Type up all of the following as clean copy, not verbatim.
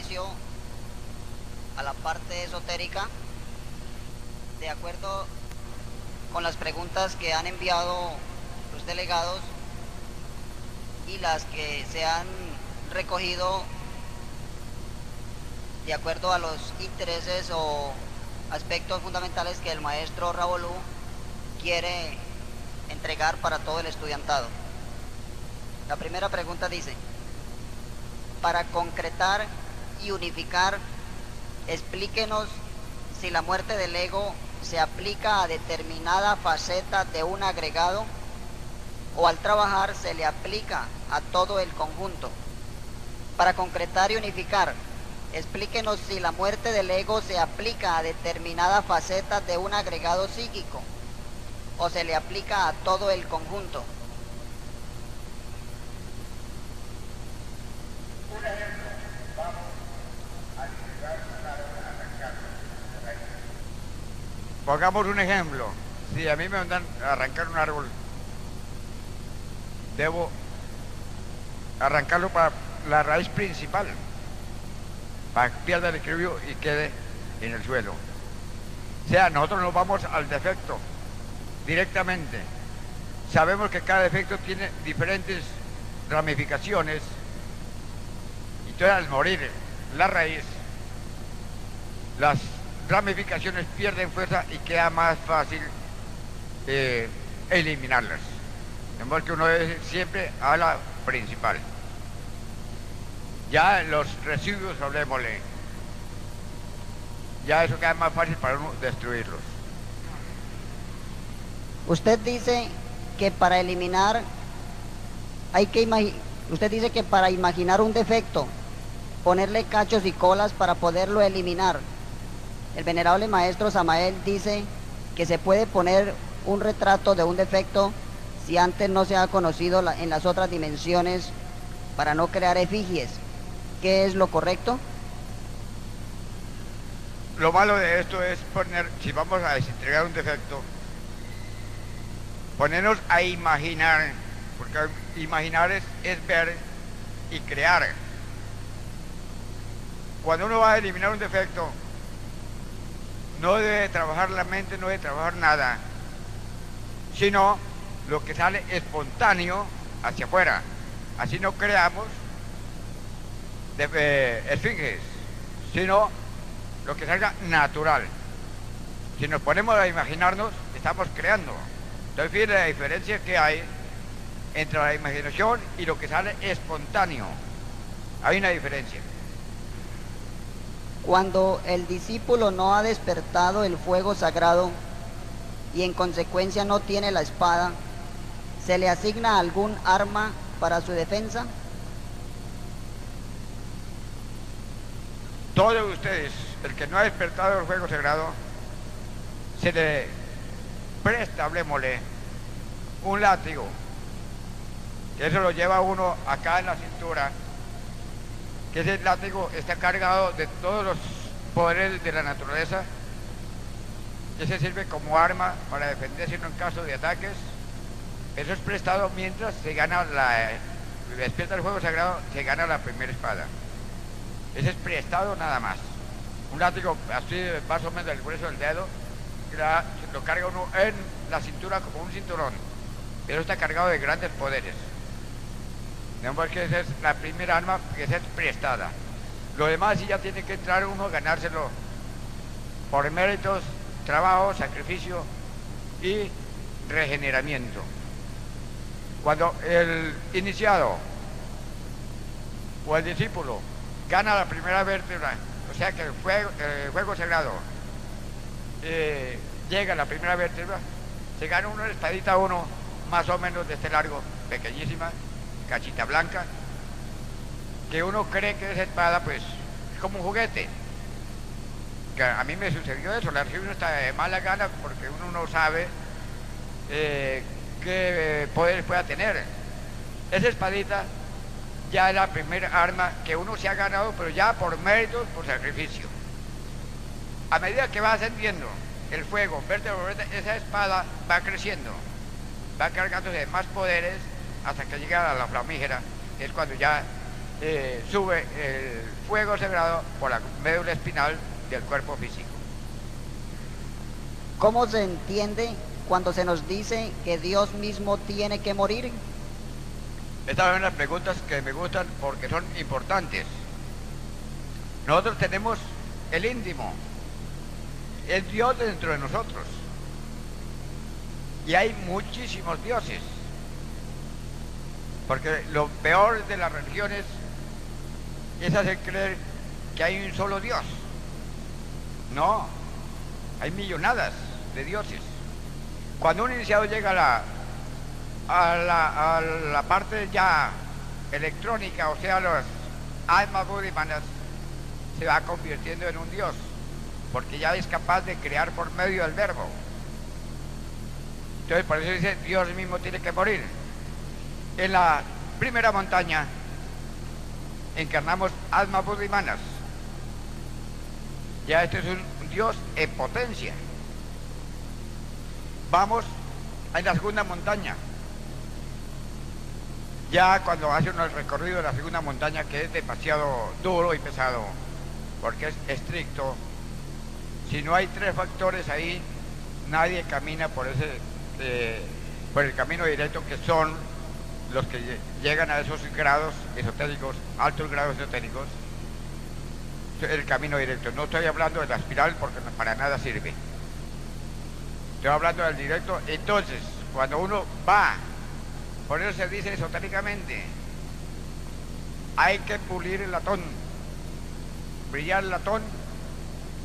inicio a la parte esotérica, de acuerdo con las preguntas que han enviado los delegados y las que se han recogido de acuerdo a los intereses o aspectos fundamentales que el maestro Ravolú quiere entregar para todo el estudiantado. La primera pregunta dice: para concretar y unificar, explíquenos si la muerte del ego se aplica a determinada faceta de un agregado o al trabajar se le aplica a todo el conjunto. Para concretar y unificar, explíquenos si la muerte del ego se aplica a determinada faceta de un agregado psíquico o se le aplica a todo el conjunto. Un ejemplo, vamos a dibujar pongamos un ejemplo. Si a mí me mandan a arrancar un árbol, debo arrancarlo para la raíz principal, para que pierda el equilibrio y quede en el suelo. O sea, nosotros nos vamos al defecto directamente. Sabemos que cada defecto tiene diferentes ramificaciones y entonces al morir la raíz, las ramificaciones pierden fuerza y queda más fácil eliminarlas. De modo que uno debe siempre a la principal. Ya los residuos, hablemosle, ya eso queda más fácil para uno destruirlos. Usted dice que para eliminar hay que usted dice que para imaginar un defecto, ponerle cachos y colas para poderlo eliminar. El venerable maestro Samael dice que se puede poner un retrato de un defecto si antes no se ha conocido en las otras dimensiones para no crear efigies. ¿Qué es lo correcto? Lo malo de esto es poner, si vamos a desintegrar un defecto, ponernos a imaginar, porque imaginar es ver y crear. Cuando uno va a eliminar un defecto, no debe trabajar la mente, no debe trabajar nada, sino lo que sale espontáneo hacia afuera. Así no creamos esfinges, sino lo que salga natural. Si nos ponemos a imaginarnos, estamos creando. Entonces, fíjense la diferencia que hay entre la imaginación y lo que sale espontáneo. Hay una diferencia. Cuando el discípulo no ha despertado el fuego sagrado y en consecuencia no tiene la espada, ¿se le asigna algún arma para su defensa? Todos ustedes, el que no ha despertado el fuego sagrado, se le presta, hablemosle, un látigo, que eso lo lleva uno acá en la cintura, que ese látigo está cargado de todos los poderes de la naturaleza, que se sirve como arma para defenderse en caso de ataques. Eso es prestado mientras se gana despierta el fuego sagrado, se gana la primera espada. Ese es prestado nada más. Un látigo así más o menos del grueso del dedo, lo carga uno en la cintura como un cinturón. Eso está cargado de grandes poderes. Digamos que esa es la primera arma que es prestada. Lo demás sí ya tiene que entrar uno a ganárselo por méritos, trabajo, sacrificio y regeneramiento. Cuando el iniciado o el discípulo gana la primera vértebra, o sea que el fuego sagrado llega a la primera vértebra, se gana una espadita más o menos de este largo, pequeñísima, cachita blanca, que uno cree que esa espada pues es como un juguete. Que a mí me sucedió eso, la recibí uno está de mala gana porque uno no sabe qué poderes pueda tener. Esa espadita ya es la primera arma que uno se ha ganado, pero ya por méritos, por sacrificio. A medida que va ascendiendo el fuego, vértebra por vértebra, esa espada va creciendo, va cargándose de más poderes hasta que llega a la flamígera, que es cuando ya sube el fuego sagrado por la médula espinal del cuerpo físico. ¿Cómo se entiende cuando se nos dice que Dios mismo tiene que morir? Estas son las preguntas que me gustan porque son importantes. Nosotros tenemos el íntimo, el Dios dentro de nosotros. Y hay muchísimos dioses. Porque lo peor de las religiones es hacer creer que hay un solo Dios. No, hay millonadas de dioses. Cuando un iniciado llega a la parte ya electrónica, o sea, las almas budimanas, se va convirtiendo en un Dios, porque ya es capaz de crear por medio del verbo. Entonces, por eso dice, Dios mismo tiene que morir. En la primera montaña encarnamos almas budimanas. Ya este es un Dios en potencia. Vamos a la segunda montaña. Ya cuando hace uno el recorrido de la segunda montaña, que es demasiado duro y pesado, porque es estricto, si no hay 3 factores ahí, nadie camina por el camino directo, que son los que llegan a esos grados esotéricos, altos grados esotéricos, el camino directo. No estoy hablando de la espiral porque para nada sirve. Estoy hablando del directo. Entonces, cuando uno va, por eso se dice esotéricamente, hay que pulir el latón, brillar el latón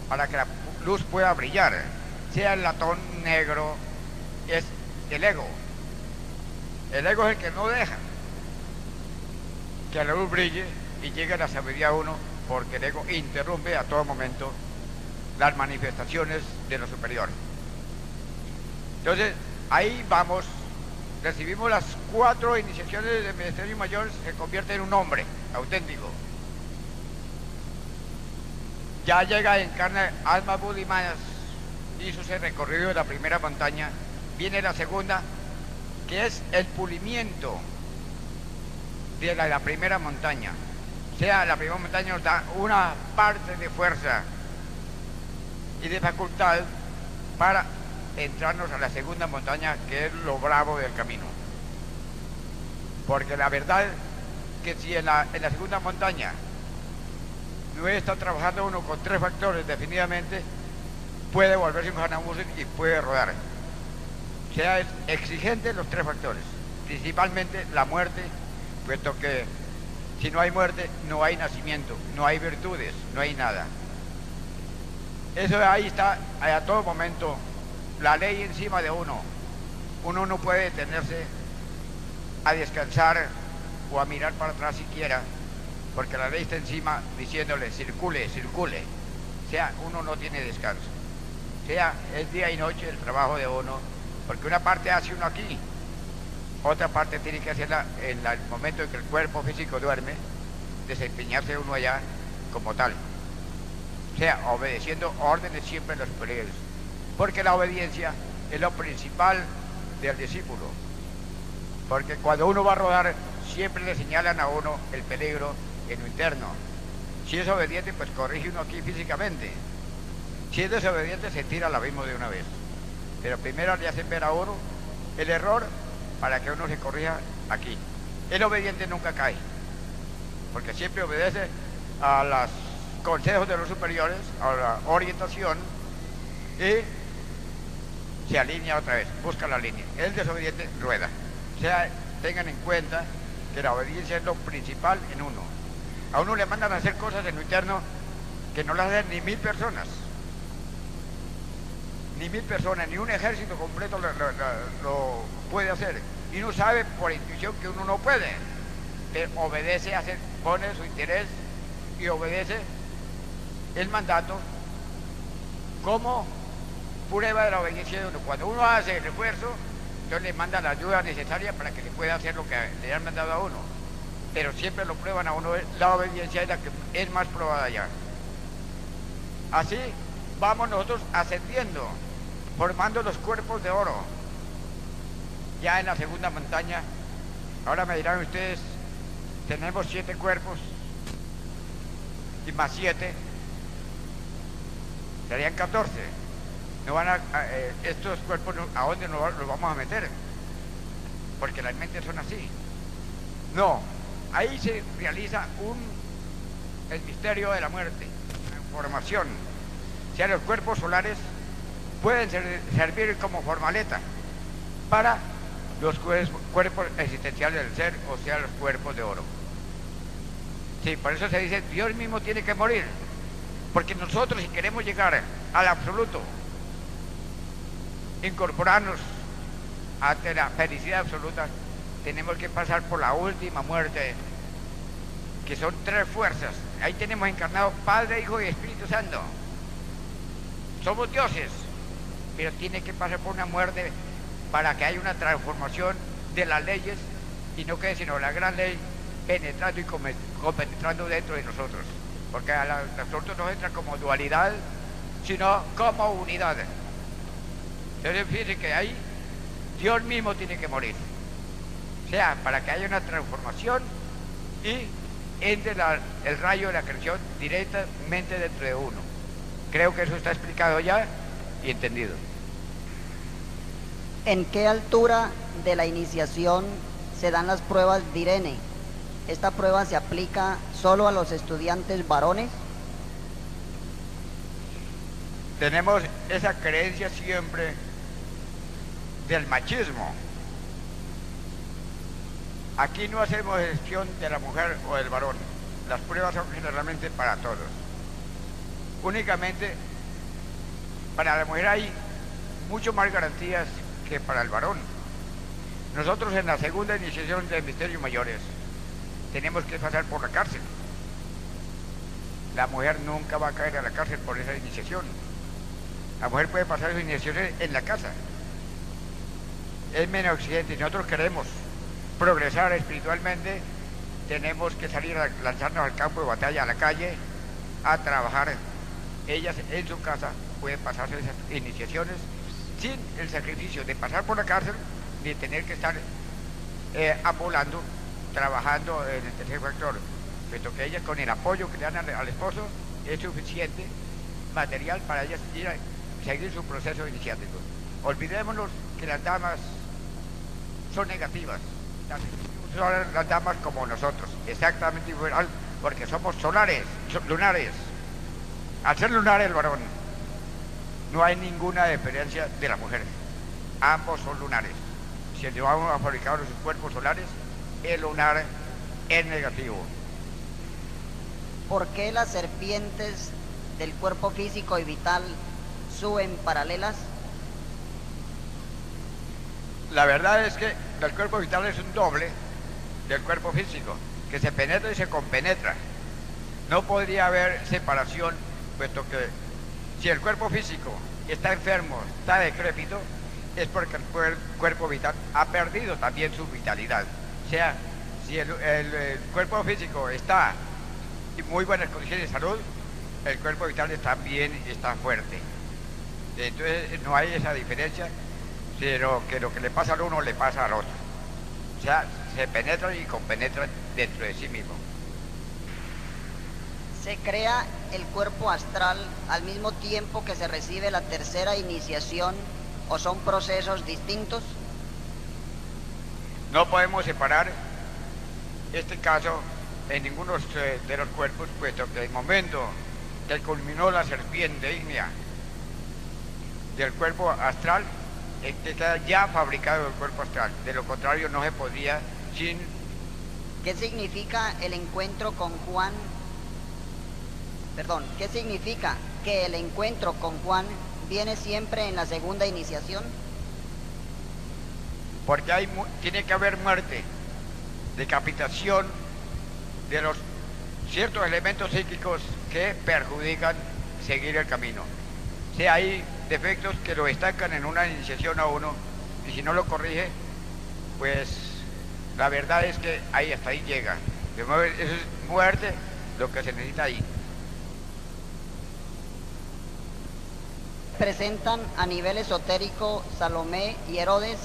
para que la luz pueda brillar. Sea el latón negro, es el ego. El ego es el que no deja que la luz brille y llegue a la sabiduría a uno, porque el ego interrumpe a todo momento las manifestaciones de lo superior. Entonces, ahí vamos, recibimos las 4 iniciaciones del Ministerio Mayor, se convierte en un hombre auténtico. Ya llega, encarna almas budimanas, hizo ese recorrido de la primera montaña, viene la segunda, que es el pulimiento de la primera montaña. O sea, la primera montaña nos da una parte de fuerza y de facultad para entrarnos a la segunda montaña, que es lo bravo del camino. Porque la verdad que si en la segunda montaña no está trabajando uno con 3 factores definitivamente, puede volverse un Hanamusen y puede rodar. O sea, es exigente los 3 factores, principalmente la muerte, puesto que si no hay muerte, no hay nacimiento, no hay virtudes, no hay nada. Eso ahí está a todo momento, la ley encima de uno. Uno no puede detenerse a descansar o a mirar para atrás siquiera, porque la ley está encima diciéndole circule, circule. O sea, uno no tiene descanso. O sea, es día y noche el trabajo de uno, porque una parte hace uno aquí, otra parte tiene que hacerla en el momento en que el cuerpo físico duerme, desempeñarse uno allá como tal. O sea, obedeciendo órdenes siempre de los superiores, porque la obediencia es lo principal del discípulo. Porque cuando uno va a rodar, siempre le señalan a uno el peligro en lo interno. Si es obediente, pues corrige uno aquí físicamente. Si es desobediente, se tira al abismo de una vez. Pero primero le hacen ver a uno el error para que uno se corrija aquí. El obediente nunca cae, porque siempre obedece a los consejos de los superiores, a la orientación, y se alinea otra vez, busca la línea. El desobediente rueda. O sea, tengan en cuenta que la obediencia es lo principal en uno. A uno le mandan a hacer cosas en lo interno que no las hacen ni 1000 personas. Ni 1000 personas, ni un ejército completo lo puede hacer. Y uno sabe por intuición que uno no puede. Pero obedece, pone su interés y obedece el mandato como prueba de la obediencia de uno. Cuando uno hace el esfuerzo, entonces le manda la ayuda necesaria para que le pueda hacer lo que le han mandado a uno. Pero siempre lo prueban a uno, la obediencia es la que es más probada ya. Así vamos nosotros ascendiendo, formando los cuerpos de oro. Ya en la segunda montaña, ahora me dirán ustedes, tenemos 7 cuerpos, y más 7, serían 14. No van estos cuerpos, ¿a dónde los vamos a meter? Porque las mentes son así. No, ahí se realiza el misterio de la muerte, la información. O sea, los cuerpos solares pueden servir como formaleta para los cuerpos existenciales del ser, o sea, los cuerpos de oro. Sí, por eso se dice, Dios mismo tiene que morir, porque nosotros, si queremos llegar al absoluto, incorporarnos ante la felicidad absoluta, tenemos que pasar por la última muerte, que son 3 fuerzas. Ahí tenemos encarnados Padre, Hijo y Espíritu Santo. Somos dioses, pero tiene que pasar por una muerte para que haya una transformación de las leyes y no quede sino la gran ley penetrando y compenetrando dentro de nosotros, porque a nosotros no entra como dualidad, sino como unidad. Entonces fíjense que ahí Dios mismo tiene que morir, o sea, para que haya una transformación y entre el rayo de la creación directamente dentro de uno. Creo que eso está explicado ya y entendido. ¿En qué altura de la iniciación se dan las pruebas de Irene? ¿Esta prueba se aplica solo a los estudiantes varones? Tenemos esa creencia siempre del machismo. Aquí no hacemos excepción de la mujer o del varón. Las pruebas son generalmente para todos. Únicamente para la mujer hay mucho más garantías que para el varón. Nosotros en la segunda iniciación de misterios mayores tenemos que pasar por la cárcel. La mujer nunca va a caer a la cárcel por esa iniciación. La mujer puede pasar sus iniciaciones en la casa. Es menos exigente. Si nosotros queremos progresar espiritualmente, tenemos que salir a lanzarnos al campo de batalla, a la calle, a trabajar. Ellas en su casa pueden pasarse esas iniciaciones sin el sacrificio de pasar por la cárcel ni tener que estar ambulando, trabajando en el tercer factor, puesto que ellas con el apoyo que le dan al esposo es suficiente material para ellas ir a seguir su proceso iniciático. Olvidémonos que las damas son negativas, son las damas como nosotros, exactamente igual, porque somos solares, lunares. Al ser lunar el varón, no hay ninguna diferencia de la mujer. Ambos son lunares. Si el varón ha fabricado sus cuerpos solares, el lunar es negativo. ¿Por qué las serpientes del cuerpo físico y vital suben paralelas? La verdad es que el cuerpo vital es un doble del cuerpo físico, que se penetra y se compenetra. No podría haber separación, puesto que si el cuerpo físico está enfermo, está decrépito, es porque el cuerpo vital ha perdido también su vitalidad. O sea, si el cuerpo físico está en muy buenas condiciones de salud, el cuerpo vital también está fuerte. Entonces no hay esa diferencia, sino que lo que le pasa al uno le pasa al otro. O sea, se penetran y compenetran dentro de sí mismo. ¿Se crea el cuerpo astral al mismo tiempo que se recibe la tercera iniciación o son procesos distintos? No podemos separar este caso en ninguno de los cuerpos, puesto que el momento que culminó la serpiente ígnea del cuerpo astral, que queda ya fabricado el cuerpo astral. De lo contrario, no se podría sin... ¿Qué significa el encuentro con Juan? Perdón, ¿qué significa que el encuentro con Juan viene siempre en la segunda iniciación? Porque tiene que haber muerte, decapitación de los ciertos elementos psíquicos que perjudican seguir el camino. Si hay defectos que lo estancan en una iniciación a uno, y si no lo corrige, pues la verdad es que ahí hasta ahí llega. Eso es muerte, lo que se necesita ahí. Presentan a nivel esotérico Salomé y Herodes.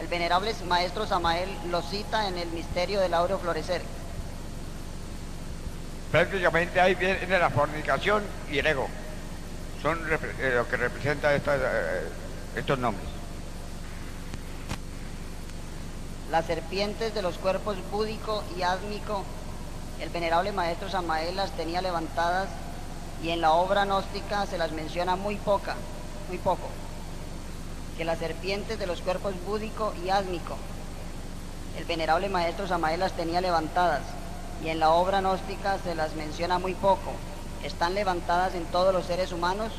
El venerable maestro Samael lo cita en el misterio del áureo florecer. Prácticamente ahí viene la fornicación y el ego. Son lo que representa estos nombres. Las serpientes de los cuerpos búdico y ádmico, el venerable maestro Samael las tenía levantadas y en la obra gnóstica se las menciona muy poco. Que las serpientes de los cuerpos búdico y ádmico, el venerable maestro Samael las tenía levantadas y en la obra gnóstica se las menciona muy poco. ¿Están levantadas en todos los seres humanos?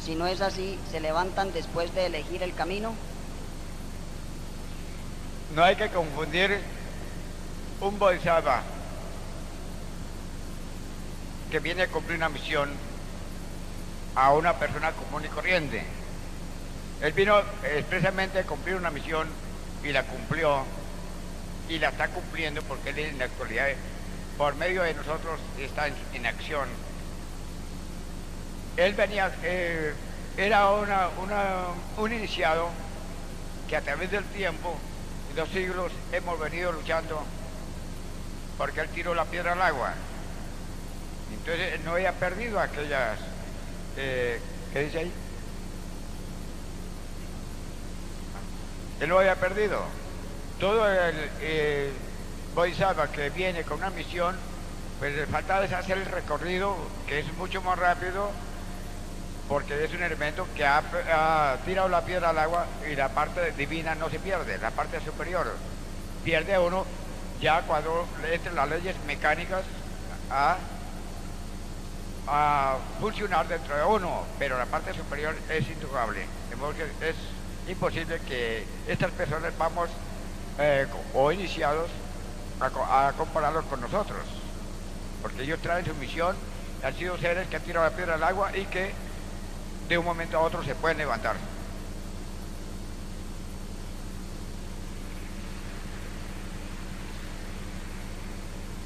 Si no es así, ¿se levantan después de elegir el camino? No hay que confundir un bodhisattva que viene a cumplir una misión a una persona común y corriente. Él vino expresamente a cumplir una misión y la cumplió y la está cumpliendo porque él en la actualidad, por medio de nosotros, está en acción. Él venía, era un iniciado que a través del tiempo y los siglos hemos venido luchando porque él tiró la piedra al agua. Entonces no había perdido aquellas, ¿qué dice ahí? Él lo había perdido. Todo el bodhisattva que viene con una misión, pues le falta hacer el recorrido, que es mucho más rápido, porque es un elemento que ha tirado la piedra al agua y la parte divina no se pierde, la parte superior. Pierde uno ya cuando entran las leyes mecánicas a funcionar dentro de uno, pero la parte superior es intocable. De modo que es imposible que estas personas vamos o iniciados a compararlos con nosotros, porque ellos traen su misión, han sido seres que han tirado la piedra al agua y que de un momento a otro se pueden levantar.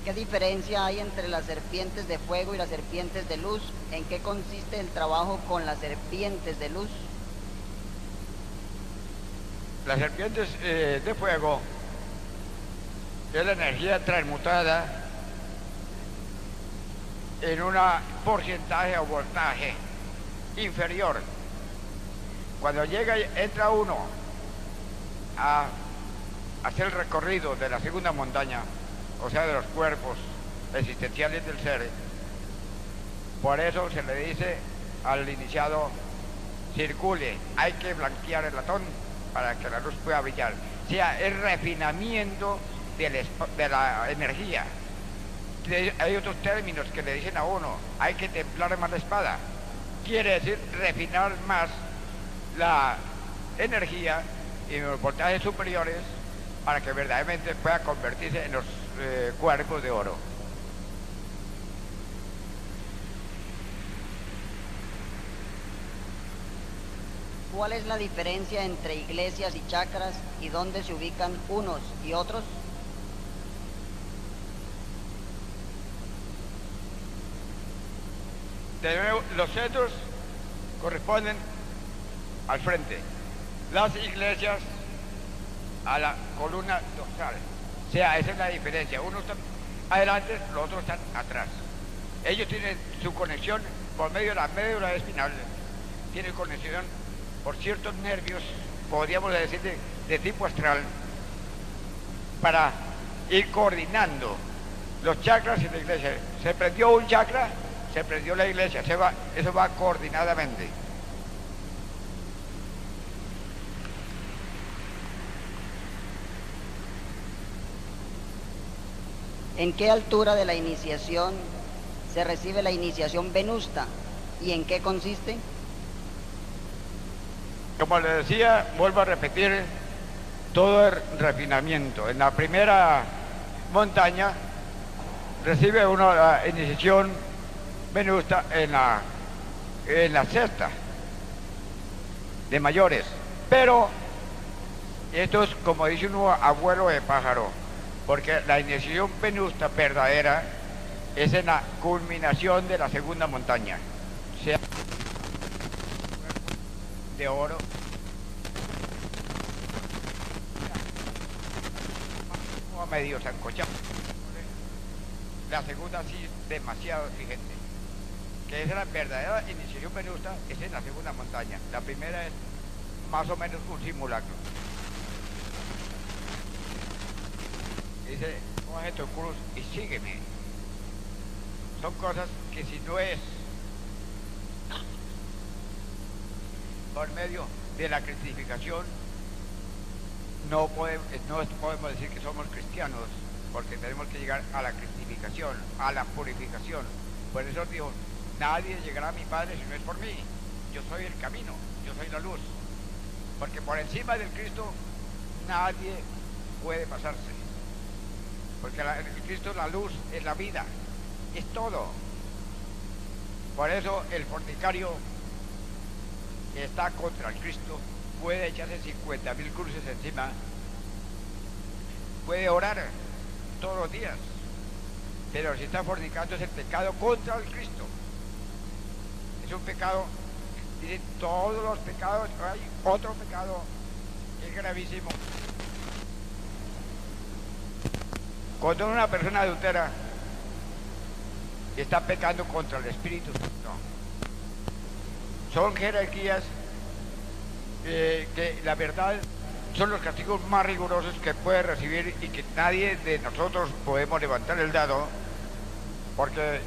¿Qué diferencia hay entre las serpientes de fuego y las serpientes de luz? ¿En qué consiste el trabajo con las serpientes de luz? Las serpientes de fuego es la energía transmutada en un porcentaje o voltaje inferior. Cuando entra uno a hacer el recorrido de la segunda montaña, o sea, de los cuerpos existenciales del ser, por eso se le dice al iniciado: circule, hay que blanquear el latón para que la luz pueda brillar. O sea, es refinamiento de la energía. Hay otros términos que le dicen a uno: hay que templar más la espada. Quiere decir refinar más la energía en los voltajes superiores para que verdaderamente pueda convertirse en los cuerpos de oro. ¿Cuál es la diferencia entre iglesias y chakras y dónde se ubican unos y otros? Los centros corresponden al frente, las iglesias a la columna dorsal. O sea, esa es la diferencia. Unos están adelante, los otros están atrás. Ellos tienen su conexión por medio de la médula espinal, tienen conexión por ciertos nervios, podríamos decir de tipo astral, para ir coordinando los chakras y la iglesia. Se prendió un chakra, se prendió la iglesia, eso va coordinadamente. ¿En qué altura de la iniciación se recibe la iniciación venusta y en qué consiste? Como le decía, vuelvo a repetir, todo el refinamiento. En la primera montaña recibe uno la iniciación venusta en la sexta de mayores, pero esto es como dice uno, abuelo de pájaro, porque la iniciación venusta verdadera es en la culminación de la segunda montaña, o sea, de oro, a medio sancochado, La segunda sí es demasiado exigente. Que es la verdadera iniciación venusta, es en la segunda montaña. La primera es más o menos un simulacro. Dice, coge tu cruz y sígueme. Son cosas que si no es por medio de la cristificación, no podemos decir que somos cristianos, porque tenemos que llegar a la cristificación, a la purificación. Por eso dijo, nadie llegará a mi Padre si no es por mí. Yo soy el camino, yo soy la luz. Porque por encima del Cristo nadie puede pasarse. Porque el Cristo es la luz, es la vida, es todo. Por eso el fornicario que está contra el Cristo puede echarse 50.000 cruces encima, puede orar todos los días, pero si está fornicando es el pecado contra el Cristo. Es un pecado, dicen todos los pecados, hay otro pecado que es gravísimo. Cuando una persona adultera está pecando contra el Espíritu Santo, son jerarquías que la verdad son los castigos más rigurosos que puede recibir y que nadie de nosotros podemos levantar el dedo, porque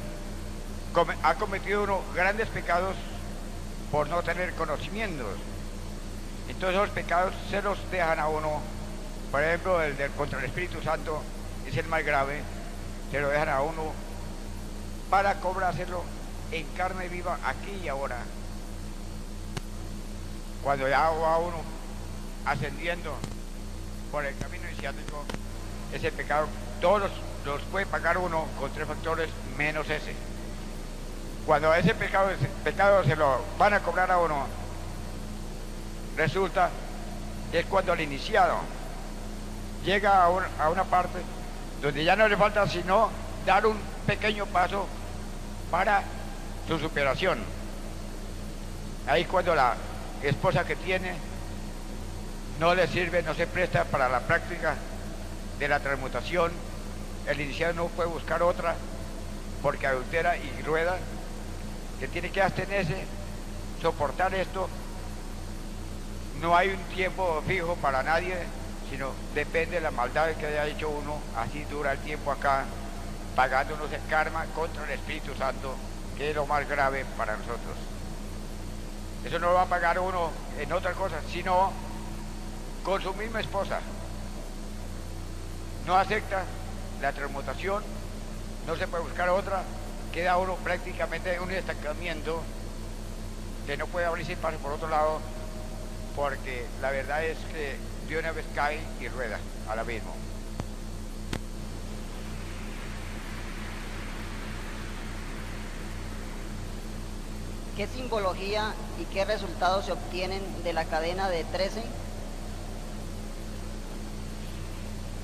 ha cometido uno grandes pecados por no tener conocimientos. Entonces los pecados se los dejan a uno. Por ejemplo, el contra el Espíritu Santo es el más grave, se lo dejan a uno para cobrárselo en carne viva aquí y ahora. Cuando ya va uno ascendiendo por el camino iniciático, ese pecado, todos los puede pagar uno con 3 factores menos ese. Cuando ese pecado se lo van a cobrar a uno, resulta que es cuando el iniciado llega a una parte donde ya no le falta sino dar un pequeño paso para su superación. Ahí cuando la esposa que tiene no le sirve, no se presta para la práctica de la transmutación, el iniciado no puede buscar otra porque adultera y rueda, que tiene que abstenerse, soportar esto. No hay un tiempo fijo para nadie, sino depende de la maldad que haya hecho uno. Así dura el tiempo acá, pagándonos el karma contra el Espíritu Santo, que es lo más grave para nosotros. Eso no lo va a pagar uno en otra cosa, sino con su misma esposa. No acepta la transmutación, no se puede buscar otra, queda uno prácticamente en un estancamiento que no puede abrirse paso por otro lado, porque la verdad es que de una vez cae y rueda al abismo. ¿Qué simbología y qué resultados se obtienen de la cadena de 13?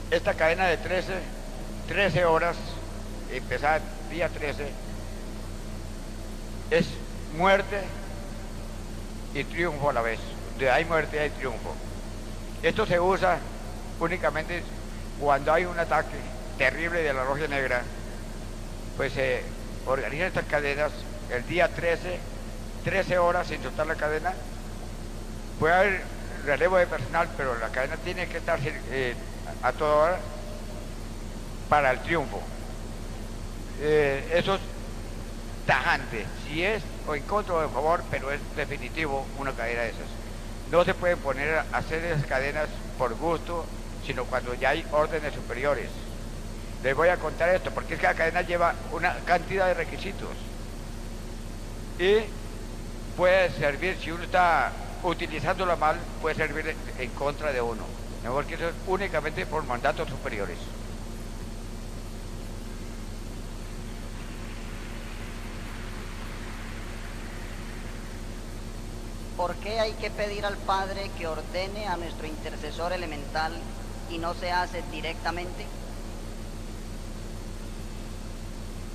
Esta cadena de 13 horas, empezada día 13, es muerte y triunfo a la vez. Donde hay muerte hay triunfo. Esto se usa únicamente cuando hay un ataque terrible de la Logia Negra, pues se organizan estas cadenas el día 13 horas sin soltar la cadena. Puede haber relevo de personal, pero la cadena tiene que estar a toda hora para el triunfo. Eso es tajante, si es o en contra o en favor, pero es definitivo una cadena de esas. No se puede poner a hacer esas cadenas por gusto, sino cuando ya hay órdenes superiores. Les voy a contar esto, porque es que la cadena lleva una cantidad de requisitos. Y puede servir, si uno está utilizándola mal, puede servir en contra de uno. Mejor que eso es únicamente por mandatos superiores. ¿Por qué hay que pedir al Padre que ordene a nuestro intercesor elemental y no se hace directamente?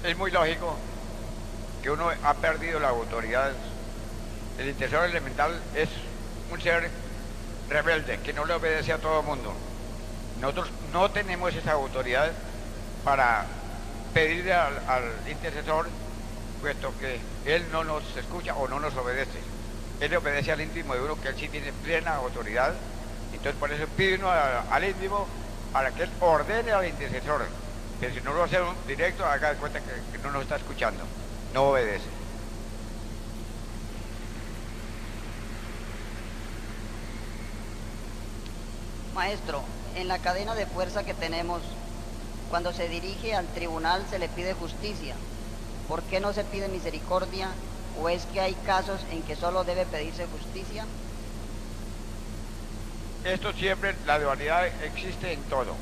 Es muy lógico que uno ha perdido la autoridad. El intercesor elemental es un ser rebelde que no le obedece a todo el mundo. Nosotros no tenemos esa autoridad para pedirle al intercesor, puesto que él no nos escucha o no nos obedece. Él le obedece al íntimo de uno, que él sí tiene plena autoridad. Entonces por eso pide uno al íntimo para que él ordene al intercesor. Que si no lo hace directo, haga de cuenta que no nos está escuchando, no obedece. Maestro, en la cadena de fuerza que tenemos, cuando se dirige al tribunal se le pide justicia. ¿Por qué no se pide misericordia? ¿O es que hay casos en que solo debe pedirse justicia? Esto siempre, la dualidad existe en todo.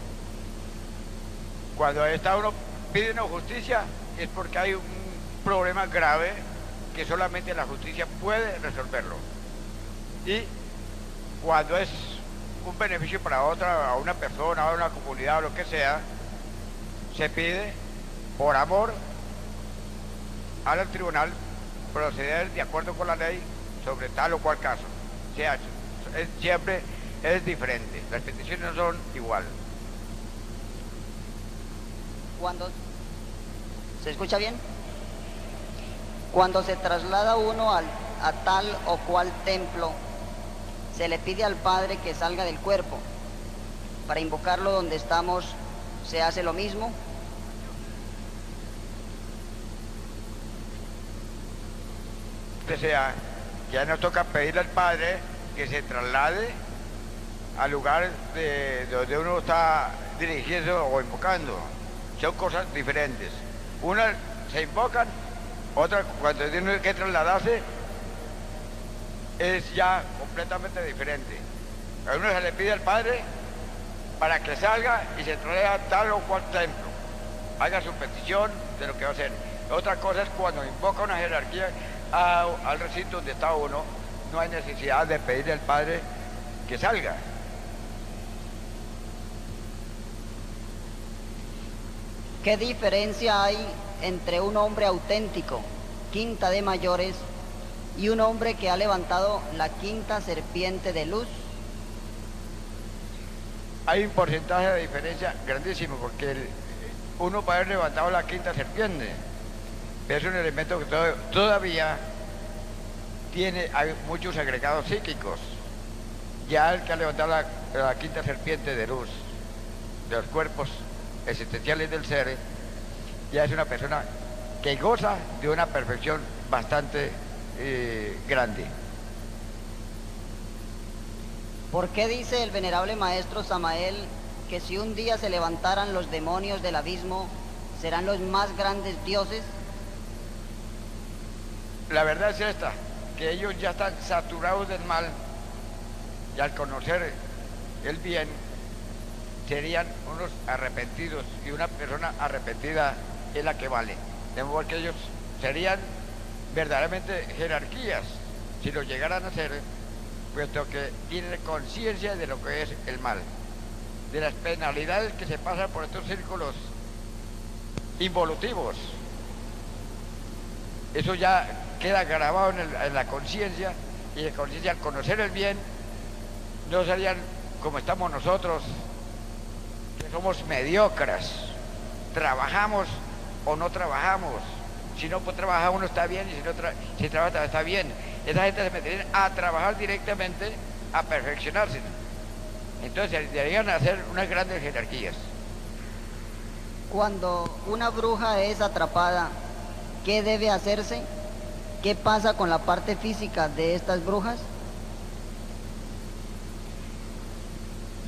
Cuando está uno pidiendo justicia es porque hay un problema grave que solamente la justicia puede resolverlo. Y cuando es un beneficio para otra, a una persona, a una comunidad o lo que sea, se pide por amor al tribunal proceder de acuerdo con la ley sobre tal o cual caso. O sea, siempre es diferente, las peticiones no son igual. ¿Se escucha bien? Cuando se traslada uno a tal o cual templo, se le pide al Padre que salga del cuerpo. Para invocarlo donde estamos, ¿se hace lo mismo? O sea, ya nos toca pedirle al Padre que se traslade al lugar de donde uno está dirigiendo o invocando. Son cosas diferentes. Unas se invocan, otras cuando tiene que trasladarse es ya completamente diferente. A uno se le pide al Padre para que salga y se traslade a tal o cual templo, haga su petición de lo que va a hacer. Otra cosa es cuando invoca una jerarquía al recinto donde está uno, no hay necesidad de pedirle al Padre que salga. ¿Qué diferencia hay entre un hombre auténtico, quinta de mayores, y un hombre que ha levantado la quinta serpiente de luz? Hay un porcentaje de diferencia grandísimo, porque uno puede haber levantado la quinta serpiente, pero es un elemento que todavía hay muchos agregados psíquicos. Ya el que ha levantado la quinta serpiente de luz, de los cuerpos existenciales del ser, ya es una persona que goza de una perfección bastante grande. ¿Por qué dice el venerable maestro Samael que si un día se levantaran los demonios del abismo, serán los más grandes dioses? La verdad es esta, que ellos ya están saturados del mal, y al conocer el bien serían unos arrepentidos, y una persona arrepentida es la que vale. De modo que ellos serían verdaderamente jerarquías si lo llegaran a ser, puesto que tienen conciencia de lo que es el mal, de las penalidades que se pasan por estos círculos involutivos. Eso ya queda grabado en la conciencia, y la conciencia, al conocer el bien, no serían como estamos nosotros, que somos mediocres, trabajamos o no trabajamos. Si no pues, trabaja uno está bien, y si trabaja está bien. Esa gente se metería a trabajar directamente, a perfeccionarse. Entonces deberían hacer unas grandes jerarquías. Cuando una bruja es atrapada, ¿qué debe hacerse? ¿Qué pasa con la parte física de estas brujas?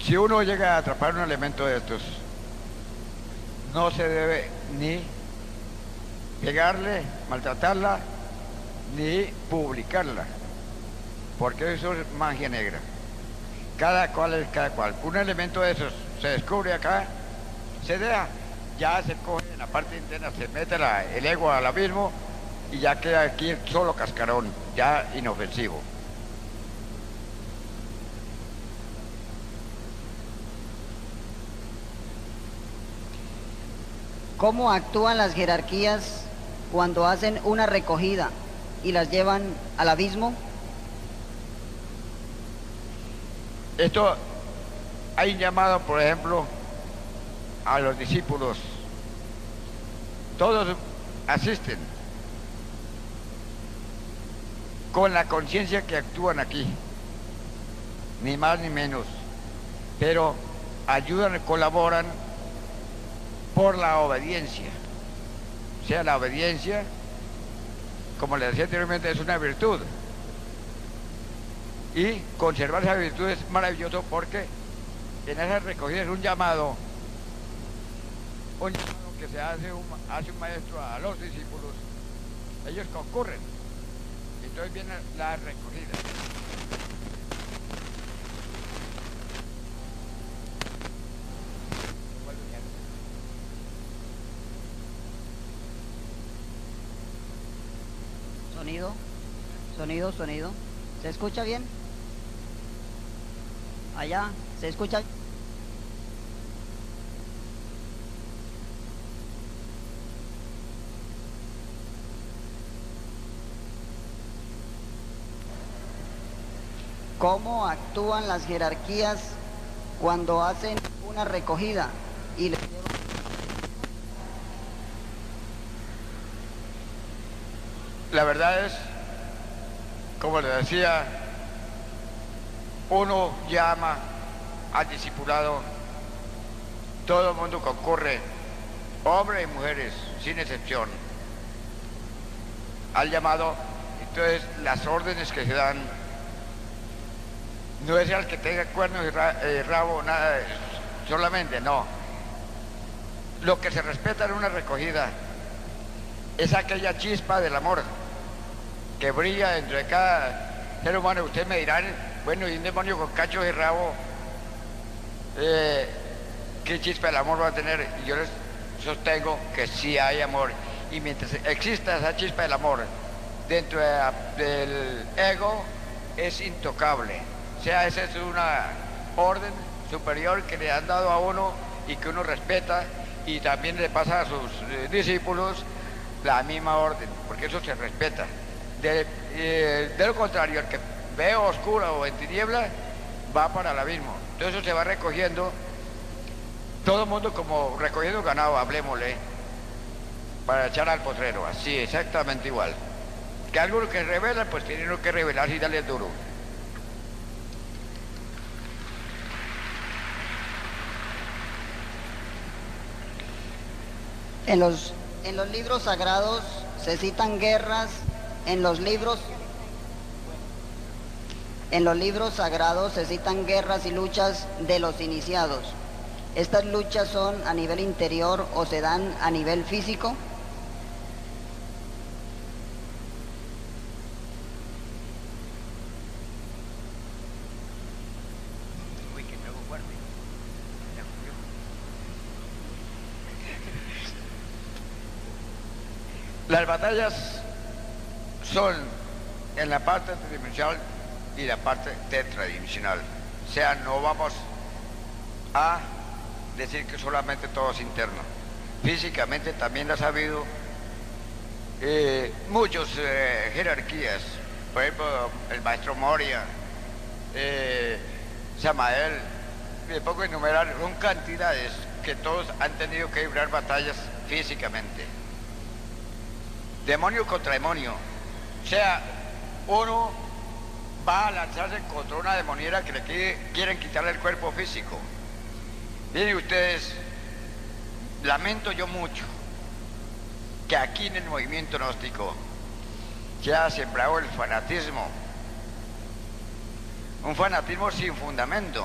Si uno llega a atrapar un elemento de estos, no se debe ni pegarle, maltratarla, ni publicarla, porque eso es magia negra. Cada cual es cada cual. Un elemento de esos se descubre acá, se deja, ya se coge en la parte interna, se mete el ego al abismo y ya queda aquí solo cascarón, ya inofensivo. ¿Cómo actúan las jerarquías cuando hacen una recogida y las llevan al abismo? Esto hay un llamado, por ejemplo, a los discípulos todos asisten con la conciencia que actúan aquí, ni más ni menos, pero ayudan, colaboran por la obediencia. O sea, la obediencia, como les decía anteriormente, es una virtud. Y conservar esa virtud es maravilloso porque en esa recogida es un llamado que se hace un maestro a los discípulos. Ellos concurren. Entonces viene la recogida. Sonido, sonido, sonido. ¿Se escucha bien? Allá, ¿se escucha? ¿Cómo actúan las jerarquías cuando hacen una recogida y le llevan? La verdad es, como les decía, uno llama al discipulado, todo el mundo concurre, hombres y mujeres, sin excepción, al llamado. Entonces las órdenes que se dan no es el que tenga cuernos y rabo, nada, solamente, no. Lo que se respeta en una recogida es aquella chispa del amor que brilla dentro de cada ser humano. Ustedes me dirán, bueno, y un demonio con cachos y rabo, ¿qué chispa del amor va a tener? Y yo les sostengo que sí hay amor. Y mientras exista esa chispa del amor dentro del ego, es intocable. O sea, esa es una orden superior que le han dado a uno y que uno respeta, y también le pasa a sus discípulos la misma orden, porque eso se respeta. De lo contrario, el que ve oscuro o en tiniebla va para el abismo. Entonces eso se va recogiendo, todo el mundo como recogiendo ganado, hablemosle, para echar al potrero, así, exactamente igual. Que algo que revela, pues tiene uno que revelarse y darle duro. En los libros sagrados se citan guerras, en los libros sagrados se citan guerras y luchas de los iniciados. ¿Estas luchas son a nivel interior o se dan a nivel físico? Las batallas son en la parte tridimensional y la parte tetradimensional. O sea, no vamos a decir que solamente todo es interno. Físicamente también las ha habido muchas jerarquías. Por ejemplo, el maestro Moria, Samael, me pongo a enumerar, son cantidades que todos han tenido que librar batallas físicamente. Demonio contra demonio. O sea, uno va a lanzarse contra una demoniera que le quieren quitarle el cuerpo físico. Miren ustedes, lamento yo mucho que aquí en el movimiento gnóstico se ha sembrado el fanatismo. Un fanatismo sin fundamento.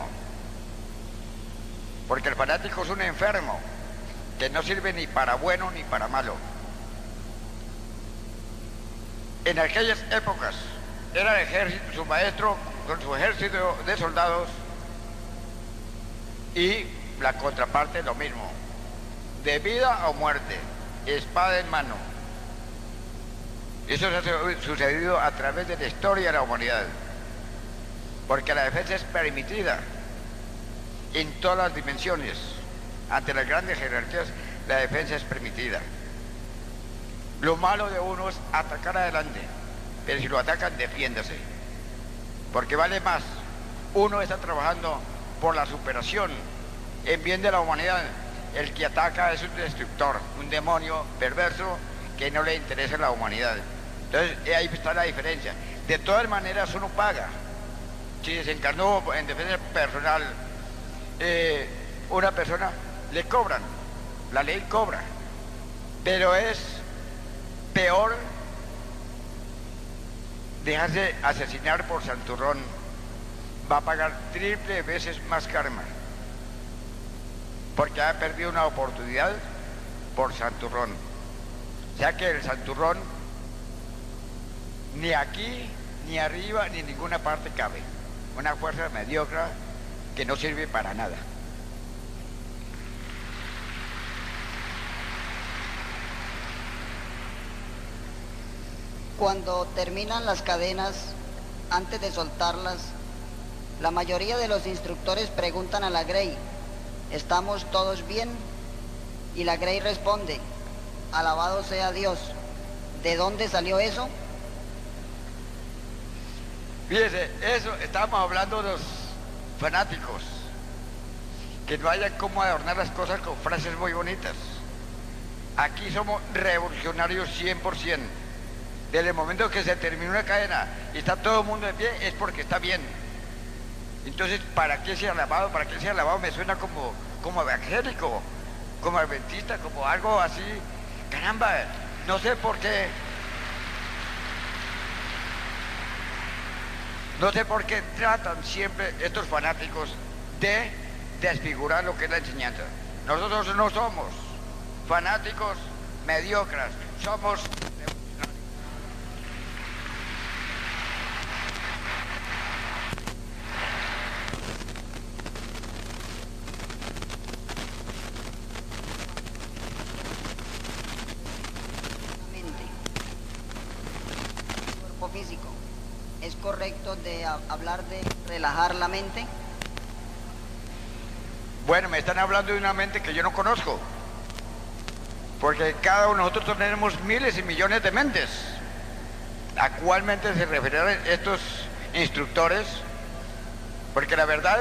Porque el fanático es un enfermo que no sirve ni para bueno ni para malo. En aquellas épocas era el ejército, su maestro con su ejército de soldados, y la contraparte lo mismo, de vida o muerte, espada en mano. Eso ha sucedido a través de la historia de la humanidad, porque la defensa es permitida en todas las dimensiones. Ante las grandes jerarquías, la defensa es permitida. Lo malo de uno es atacar adelante, pero si lo atacan, defiéndase, porque vale más. Uno está trabajando por la superación, en bien de la humanidad, el que ataca es un destructor, un demonio perverso que no le interesa a la humanidad. Entonces ahí está la diferencia. De todas maneras uno paga. Si desencarnó en defensa personal una persona, le cobran, la ley cobra, pero es peor dejarse asesinar por santurrón. Va a pagar triple veces más karma, porque ha perdido una oportunidad por santurrón. O sea que el santurrón ni aquí, ni arriba, ni en ninguna parte cabe. Una fuerza mediocre que no sirve para nada. Cuando terminan las cadenas, antes de soltarlas, la mayoría de los instructores preguntan a la Grey, ¿estamos todos bien? Y la Grey responde, alabado sea Dios. ¿De dónde salió eso? Fíjese, eso, estábamos hablando de los fanáticos, que no haya cómo adornar las cosas con frases muy bonitas. Aquí somos revolucionarios 100%. Desde el momento que se termina una cadena y está todo el mundo de pie, es porque está bien. Entonces, ¿para qué sea alabado? ¿Para qué sea alabado? Me suena como evangélico, como adventista, como algo así. Caramba, no sé por qué. No sé por qué tratan siempre estos fanáticos de desfigurar lo que es la enseñanza. Nosotros no somos fanáticos mediocres, somos cuerpo físico. ¿Es correcto de hablar de relajar la mente? Bueno, me están hablando de una mente que yo no conozco, porque cada uno de nosotros tenemos miles y millones de mentes. ¿A cuál mente se referirán estos instructores? Porque la verdad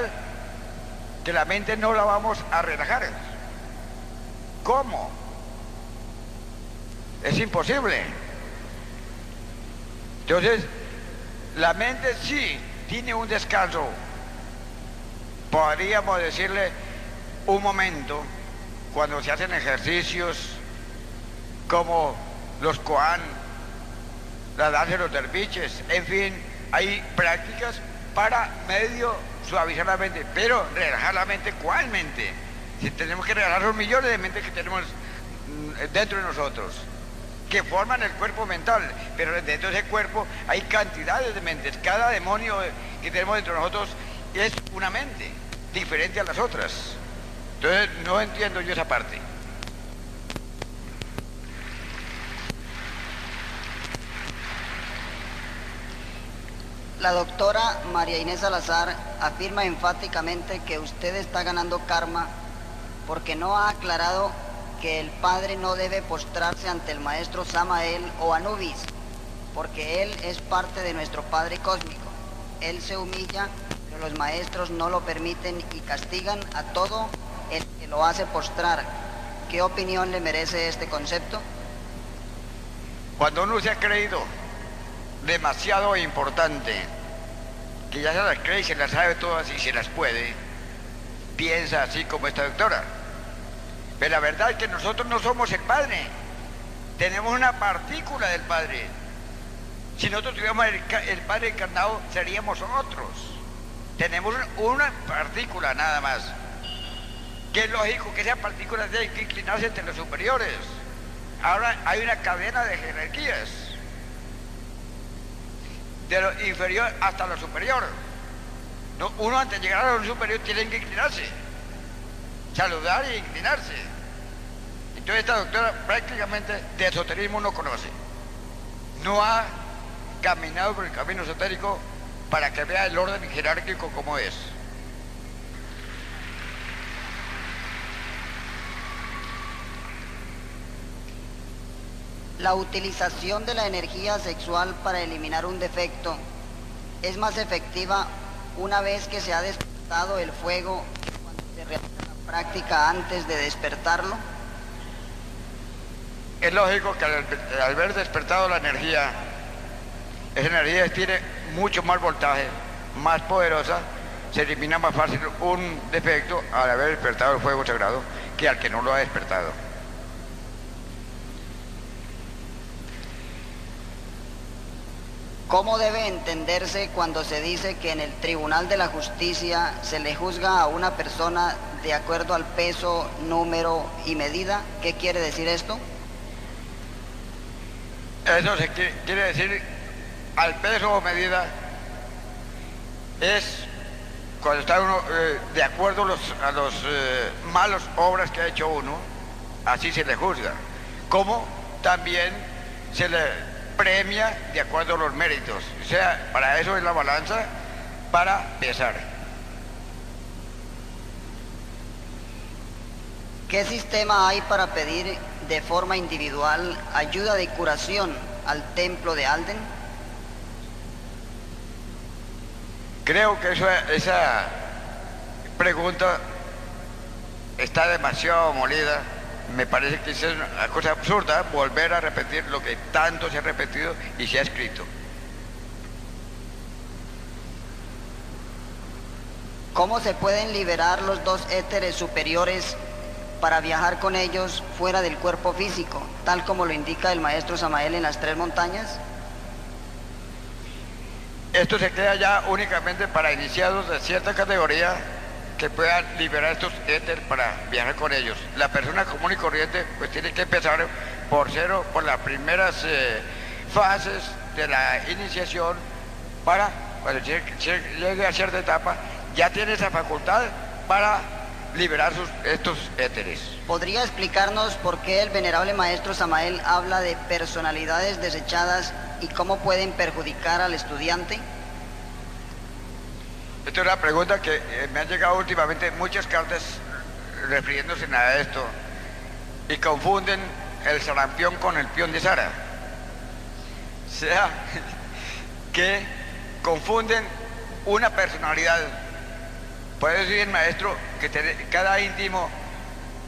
que la mente no la vamos a relajar. ¿Cómo? Es imposible. Entonces, la mente sí tiene un descanso. Podríamos decirle un momento cuando se hacen ejercicios como los koan, la danza de los derviches, en fin, hay prácticas para medio suavizar la mente, pero relajar la mente, ¿cuál mente? Si tenemos que relajar los millones de mentes que tenemos dentro de nosotros, que forman el cuerpo mental, pero dentro de ese cuerpo hay cantidades de mentes. Cada demonio que tenemos dentro de nosotros es una mente diferente a las otras. Entonces no entiendo yo esa parte. La doctora María Inés Salazar afirma enfáticamente que usted está ganando karma porque no ha aclarado que el padre no debe postrarse ante el maestro Samael o Anubis, porque él es parte de nuestro Padre Cósmico. Él se humilla, pero los maestros no lo permiten y castigan a todo el que lo hace postrar. ¿Qué opinión le merece este concepto? Cuando uno se ha creído demasiado importante, que ya se las cree y se las sabe todas y se las puede, piensa así como esta doctora. Pero la verdad es que nosotros no somos el Padre, tenemos una partícula del Padre. Si nosotros tuviéramos el Padre encarnado, seríamos otros. Tenemos una partícula nada más, que es lógico que esa partícula tiene que inclinarse entre los superiores. Ahora hay una cadena de jerarquías, de lo inferior hasta lo superior. No, uno antes de llegar a lo superior tiene que inclinarse, saludar y inclinarse. Entonces esta doctora prácticamente de esoterismo no conoce, no ha caminado por el camino esotérico para que vea el orden jerárquico como es. La utilización de la energía sexual para eliminar un defecto es más efectiva una vez que se ha despertado el fuego que cuando se realiza la práctica antes de despertarlo? Es lógico que al haber despertado la energía, esa energía tiene mucho más voltaje, más poderosa, se elimina más fácil un defecto al haber despertado el fuego sagrado que al que no lo ha despertado. ¿Cómo debe entenderse cuando se dice que en el Tribunal de la Justicia se le juzga a una persona de acuerdo al peso, número y medida? ¿Qué quiere decir esto? Eso quiere decir al peso o medida es cuando está uno de acuerdo a los malas obras que ha hecho uno, así se le juzga. Como también se le premia de acuerdo a los méritos. O sea, para eso es la balanza, para pesar. ¿Qué sistema hay para pedir de forma individual ayuda de curación al templo de Alden? Creo que esa pregunta está demasiado molida. Me parece que es una cosa absurda volver a repetir lo que tanto se ha repetido y se ha escrito. ¿Cómo se pueden liberar los dos éteres superiores para viajar con ellos fuera del cuerpo físico, tal como lo indica el maestro Samael en las 3 montañas? Esto se queda ya únicamente para iniciados de cierta categoría que puedan liberar estos éteres para viajar con ellos. La persona común y corriente pues tiene que empezar por cero, por las primeras fases de la iniciación, para cuando llegue a cierta etapa ya tiene esa facultad para liberar estos éteres. ¿Podría explicarnos por qué el venerable maestro Samael habla de personalidades desechadas y cómo pueden perjudicar al estudiante? Esta es una pregunta que me han llegado últimamente muchas cartas refiriéndose a esto y confunden el sarampión con el peón de Sara. O sea, que confunden una personalidad. Puede decir el maestro que cada íntimo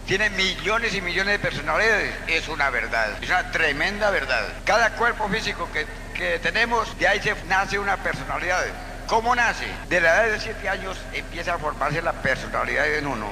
tiene millones y millones de personalidades. Es una verdad, es una tremenda verdad. Cada cuerpo físico que tenemos, de ahí nace una personalidad. ¿Cómo nace? De la edad de 7 años empieza a formarse la personalidad en uno.